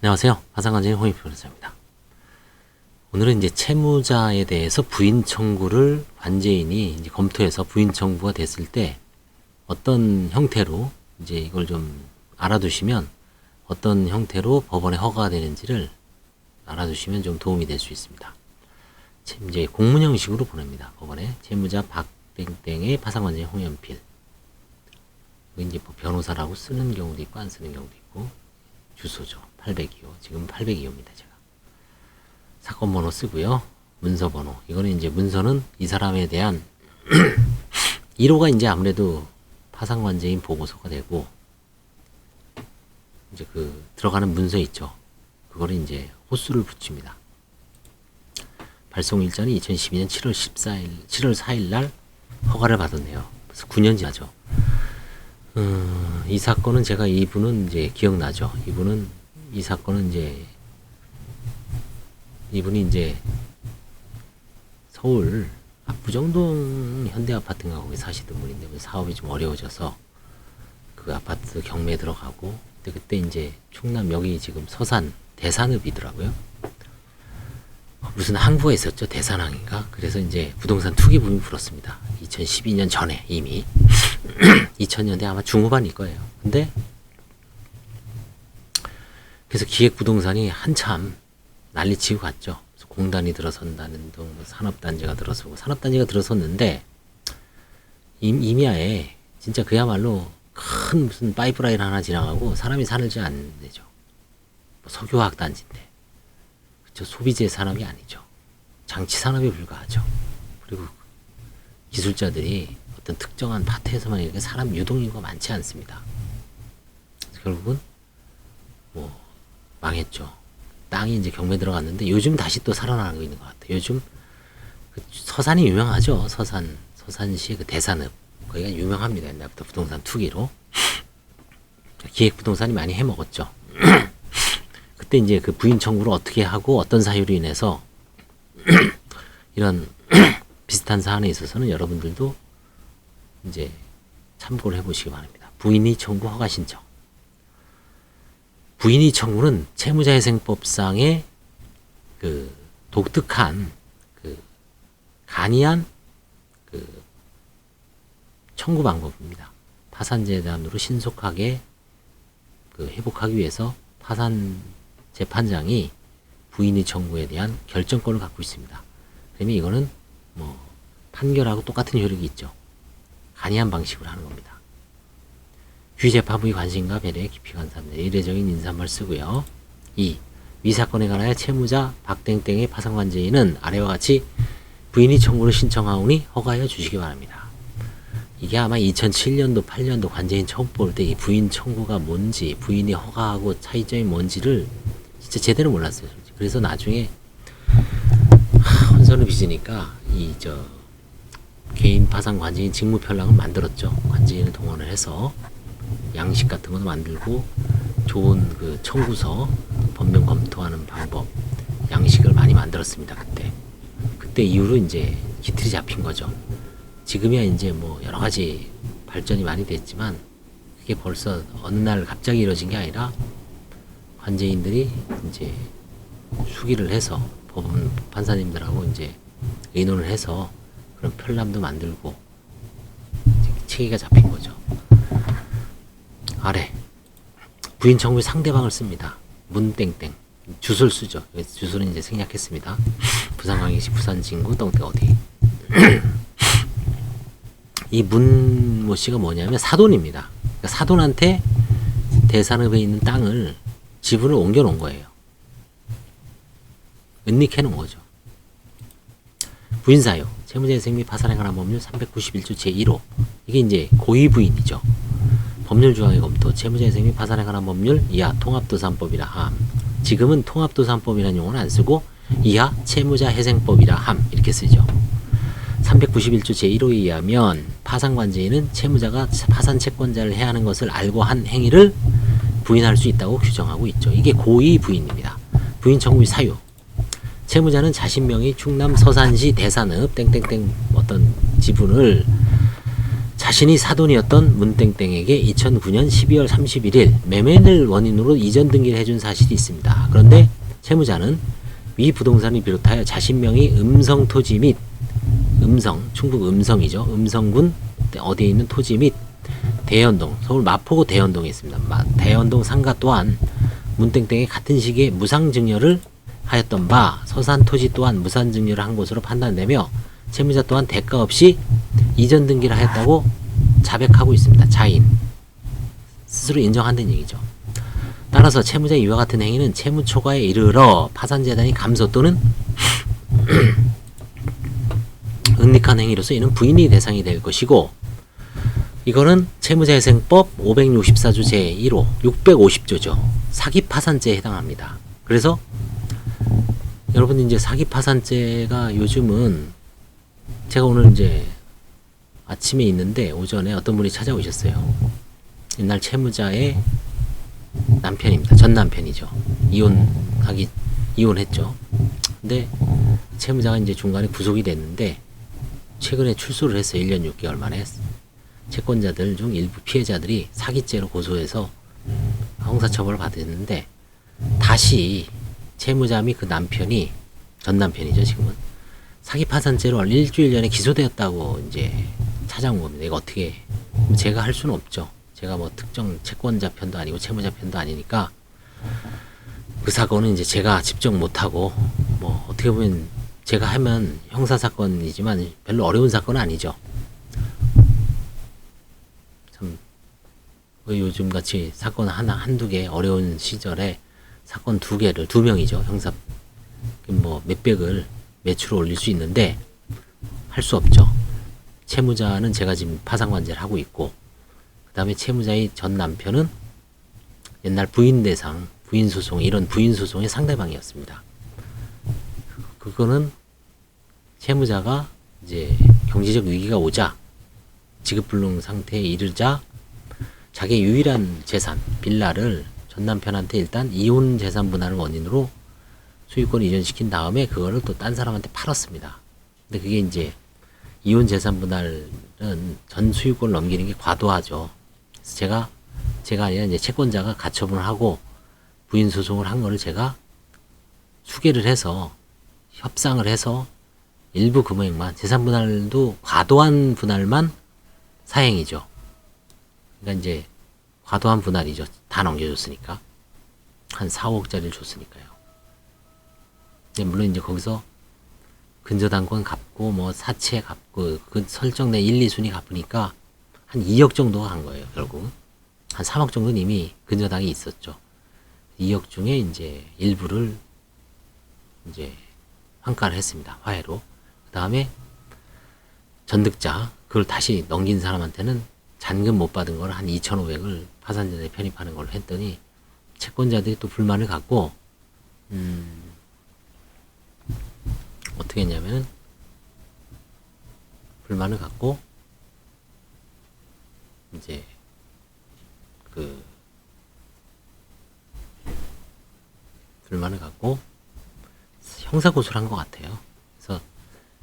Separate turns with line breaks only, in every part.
안녕하세요. 파산관제인 홍익표 변호사입니다. 오늘은 이제 채무자에 대해서 부인 청구를 관제인이 이제 검토해서 부인 청구가 됐을 때 어떤 형태로 이제 이걸 좀 알아두시면 어떤 형태로 법원에 허가가 되는지를 알아두시면 좀 도움이 될 수 있습니다. 이제 공문 형식으로 보냅니다. 법원에 채무자 박땡땡의 파산관제인 홍연필. 이제 뭐 변호사라고 쓰는 경우도 있고 안 쓰는 경우도 있고 주소죠. 802호. 지금 802호입니다. 제가. 사건 번호 쓰고요. 문서 번호. 이거는 이제 문서는 이 사람에 대한 1호가 이제 아무래도 파산관제인 보고서가 되고 이제 그 들어가는 문서 있죠. 그거를 이제 호수를 붙입니다. 발송 일자는 2012년 7월 4일 날 허가를 받았네요. 그래서 9년 지나죠. 이 사건은 제가 이분은 이제 기억나죠. 이 사건은 이분이 이제 서울 압구정동 현대아파트인가 거기 사시던 분인데 사업이 좀 어려워져서 그 아파트 경매에 들어가고 근데 그때 이제 충남 여기 지금 서산 대산읍이더라고요. 무슨 항구가 있었죠. 대산항인가. 그래서 이제 부동산 투기 붐이 불었습니다. 2012년 전에 이미 2000년대 아마 중후반일 거예요. 근데 그래서 기획부동산이 한참 난리치고 갔죠. 그래서 공단이 들어선다는 둥, 산업단지가 들어서고 산업단지가 들어섰는데 임야에 진짜 그야말로 큰 무슨 파이프라인 하나 지나가고 사람이 살지 않는 데죠. 뭐 석유화학 단지인데 그쵸. 소비재 산업이 아니죠. 장치 산업에 불과하죠. 그리고 기술자들이 어떤 특정한 파트에서만 이렇게 사람 유동인구가 많지 않습니다. 결국은 뭐 망했죠. 땅이 이제 경매 들어갔는데 요즘 다시 또 살아나고 있는 것 같아요. 요즘 그 서산이 유명하죠. 서산시의 그 대산읍 거기가 유명합니다. 옛날부터 부동산 투기로 기획부동산이 많이 해먹었죠. 그때 이제 그 부인 청구를 어떻게 하고 어떤 사유로 인해서 이런 비슷한 사안에 있어서는 여러분들도 이제 참고를 해보시기 바랍니다. 부인이 청구 허가 신청. 부인이 청구는 채무자회생법상의 그 독특한 그 간이한 그 청구 방법입니다. 파산재단으로 신속하게 그 회복하기 위해서 파산 재판장이 부인이 청구에 대한 결정권을 갖고 있습니다. 그러면 이거는 뭐 판결하고 똑같은 효력이 있죠. 간이한 방식으로 하는 겁니다. 휴재판부의 관심과 배려에 깊이 감사합니다. 이례적인 인사말 쓰고요. 2. 위 사건에 관하여 채무자 박땡땡의 파산관제인은 아래와 같이 부인이 청구를 신청하오니 허가하여 주시기 바랍니다. 이게 아마 2007년도 8년도 관제인 처음 볼 때 이 부인 청구가 뭔지 부인이 허가하고 차이점이 뭔지를 진짜 제대로 몰랐어요. 그래서 나중에 혼선을 빚으니까 개인 파산 관제인 직무 편랑을 만들었죠. 관제인을 동원을 해서 양식 같은 것도 만들고 좋은 그 청구서 법령 검토하는 방법 양식을 많이 만들었습니다. 그때 이후로 이제 기틀이 잡힌 거죠. 지금이야 이제 뭐 여러 가지 발전이 많이 됐지만 그게 벌써 어느 날 갑자기 이루어진 게 아니라 관제인들이 이제 수기를 해서 법원 판사님들하고 이제 의논을 해서 그런 편람도 만들고 체계가 잡힌 거죠. 아래 부인 청구의 상대방을 씁니다. 문땡땡 주소를 쓰죠. 주소는 이제 생략했습니다. 부산광역시 부산진구 똥땡 어디 이 문모 씨가 뭐냐면 사돈입니다. 그러니까 사돈한테 대산읍에 있는 땅을 지분을 옮겨 놓은 거예요. 은닉해 놓은 거죠. 부인사유 채무자회생 및 파산에 관한 법률 391조 제1호 이게 이제 고의 부인이죠. 법률 조항의 검토 채무자회생 및 파산에 관한 법률 이하 통합도산법이라 함. 지금은 통합도산법이라는 용어는 안 쓰고 이하 채무자회생법이라 함 이렇게 쓰죠. 391조 제1호에 의하면 파산관제인은 채무자가 파산 채권자를 해야 하는 것을 알고 한 행위를 부인할 수 있다고 규정하고 있죠. 이게 고의 부인입니다. 부인 청구의 사유 채무자는 자신 명의 충남 서산시 대산읍 땡땡땡 어떤 지분을 자신이 사돈이었던 문땡땡에게 2009년 12월 31일 매매를 원인으로 이전 등기를 해준 사실이 있습니다. 그런데 채무자는 위 부동산을 비롯하여 자신 명의 음성 토지 및 충북 음성이죠. 음성군 어디에 있는 토지 및 대연동, 서울 마포구 대연동에 있습니다. 대연동 상가 또한 문땡땡이 같은 시기에 무상증여를 하였던 바 서산 토지 또한 무상증여를 한 것으로 판단되며 채무자 또한 대가 없이 이전 등기를 하였다고 자백하고 있습니다. 자인 스스로 인정한다는 얘기죠. 따라서 채무자의 이와 같은 행위는 채무 초과에 이르러 파산재단이 감소 또는 은닉한 행위로서 이는 부인이 대상이 될 것이고, 이거는 채무자회생법 564조 제1호 650조죠. 사기파산죄에 해당합니다. 그래서 여러분 이제 사기파산죄가 요즘은 제가 오늘 이제 아침에 있는데 오전에 어떤 분이 찾아오셨어요. 옛날 채무자의 남편입니다. 전 남편이죠. 이혼했죠. 근데 채무자가 이제 중간에 구속이 됐는데 최근에 출소를 했어요. 1년 6개월 만에. 채권자들 중 일부 피해자들이 사기죄로 고소해서 형사처벌을 받았는데 다시 채무자 및 그 남편이 전 남편이죠. 지금은 사기파산죄로 일주일 전에 기소되었다고 이제 찾아온 겁니다. 이거 어떻게 제가 할 수는 없죠. 제가 뭐 특정 채권자 편도 아니고 채무자 편도 아니니까 그 사건은 이제 제가 직접 못하고 뭐 어떻게 보면 제가 하면 형사사건이지만 별로 어려운 사건은 아니죠. 참 요즘 같이 사건 한두 개 어려운 시절에 사건 2개를 2명이죠. 형사 뭐 몇백을 매출을 올릴 수 있는데 할 수 없죠. 채무자는 제가 지금 파산관제를 하고 있고, 그 다음에 채무자의 전 남편은 옛날 부인 대상, 부인 소송, 이런 부인 소송의 상대방이었습니다. 그거는 채무자가 이제 경제적 위기가 오자, 지급불능 상태에 이르자 자기의 유일한 재산, 빌라를 전 남편한테 일단 이혼 재산 분할을 원인으로 소유권 이전시킨 다음에 그거를 또 딴 사람한테 팔았습니다. 근데 그게 이제 이혼 재산 분할은 전 소유권을 넘기는 게 과도하죠. 그래서 제가 아니라 이제 채권자가 가처분을 하고 부인 소송을 한 거를 제가 수개를 해서 협상을 해서 일부 금액만, 재산 분할도 과도한 분할만 사행이죠. 그러니까 이제 과도한 분할이죠. 다 넘겨줬으니까. 한 4, 5억짜리를 줬으니까요. 물론 이제 거기서 근저당권 갚고 뭐 사채 갚고 그 설정된 1, 2순위 갚으니까 한 2억 정도가 간 거예요. 결국 한 3억 정도는 이미 근저당이 있었죠. 2억 중에 이제 일부를 이제 환가를 했습니다. 화해로. 그 다음에 전득자, 그걸 다시 넘긴 사람한테는 잔금 못 받은 걸 한 2,500을 파산전에 편입하는 걸로 했더니 채권자들이 또 불만을 갖고 어떻게 했냐면은 불만을 갖고 이제 불만을 갖고 형사고소를 한 것 같아요. 그래서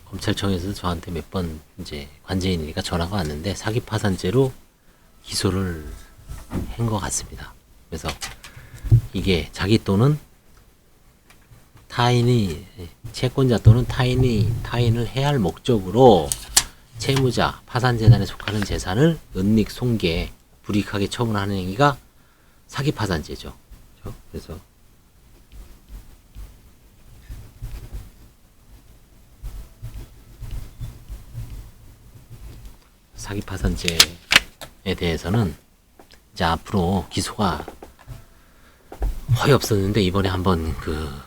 검찰청에서 저한테 몇 번 이제 관제인이니까 전화가 왔는데 사기파산죄로 기소를 한 것 같습니다. 그래서 이게 자기 또는 타인이, 채권자 또는 타인을 해할 목적으로 채무자, 파산재단에 속하는 재산을 은닉, 손괴, 불이익하게 처분하는 행위가 사기파산죄죠. 그래서 사기파산죄에 대해서는 이제 앞으로 기소가 거의 없었는데 이번에 한번 그걸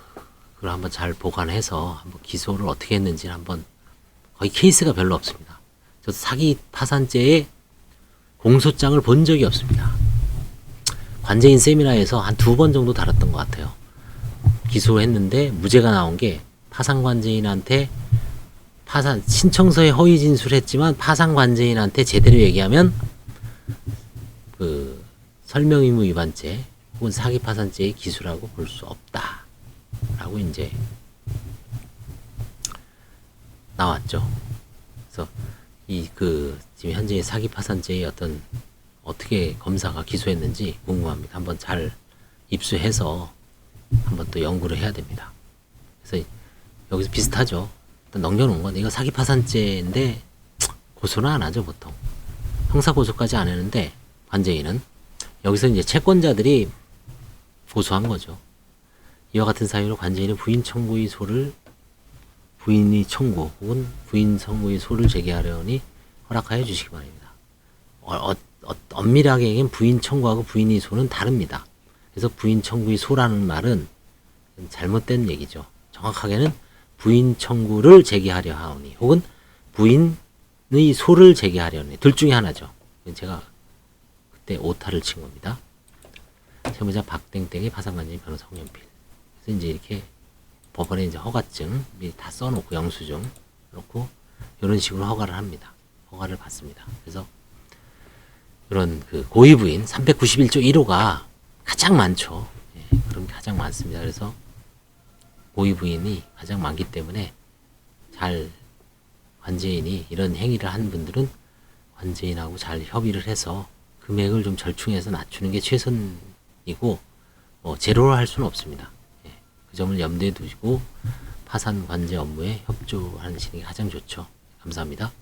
한번 잘 보관해서 한번 기소를 어떻게 했는지 한번, 거의 케이스가 별로 없습니다. 저도 사기파산죄의 공소장을 본 적이 없습니다. 관제인 세미나에서 한 2번 정도 다뤘던 것 같아요. 기소했는데 무죄가 나온 게 파산관제인한테 신청서에 허위 진술했지만 파산관제인한테 제대로 얘기하면 그 설명의무 위반죄 혹은 사기파산죄의 기수라고 볼 수 없다 라고 이제 나왔죠. 그래서 지금 현재 사기 파산죄의 어떤 어떻게 검사가 기소했는지 궁금합니다. 한번 잘 입수해서 한번 또 연구를 해야 됩니다. 그래서 여기서 비슷하죠. 일단 넘겨놓은 건 이거 사기 파산죄인데 고소는 안 하죠 보통. 형사 고소까지 안 했는데 관제인은 여기서 이제 채권자들이 고소한 거죠. 이와 같은 사유로 관제인은 부인 청구의 소를 부인이 청구 혹은 부인 청구의 소를 제기하려니 허락하여 주시기 바랍니다. 엄밀하게 얘기하면 부인 청구하고 부인의 소는 다릅니다. 그래서 부인 청구의 소라는 말은 잘못된 얘기죠. 정확하게는 부인 청구를 제기하려 하오니 혹은 부인의 소를 제기하려니 둘 중에 하나죠. 제가 그때 오타를 친 겁니다. 채무자 박땡땡의 파산관제인 변호사 홍연필. 그래서 이제 이렇게 법원에 이제 허가증 미리 다 써놓고 영수증 놓고 이런 식으로 허가를 합니다. 허가를 받습니다. 그래서 이런 그 고의 부인 391조 1호가 가장 많죠. 예, 그런 게 가장 많습니다. 그래서 고의 부인이 가장 많기 때문에 잘 관제인이 이런 행위를 한 분들은 관제인하고 잘 협의를 해서 금액을 좀 절충해서 낮추는 게 최선이고 제로로 할 수는 없습니다. 예, 그 점을 염두에 두시고 파산 관제 업무에 협조하시는 게 가장 좋죠. 감사합니다.